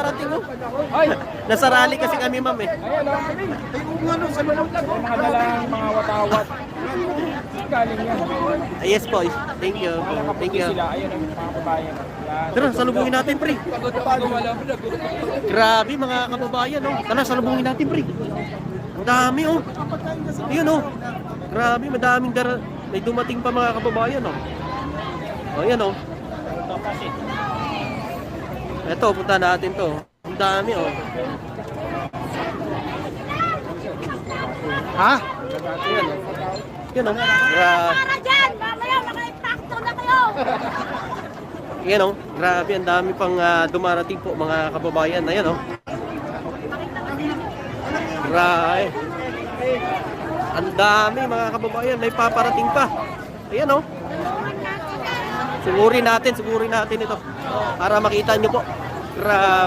paparating oh. Ay! Nasa rally kasi kami ma'am eh. Ayan o. Mga dalang mga watawat. Galing yan. Yes po. Thank you. Thank you. Sila. Ayan o, mga babayan. Yan. Tara, salubungin natin pre. Grabe mga kababayan oh. Tara, salubungin natin pre. Ang dami oh. Ayun oh. Grabe, madaming may dumating pa mga kababayan oh. Ayan oh. Ito, punta natin to. Ang dami oh. Ha? Ayan oh. Yan oh. Para dyan! Mamaya maka-impacto na kayo! Yan oh. Grabe, ang dami pang dumarating po mga kababayan. Ayan oh. Grabe. Ang dami mga kababayan. May paparating pa. Ayan oh. Sugurin natin ito. Para makita nyo po. Grabe.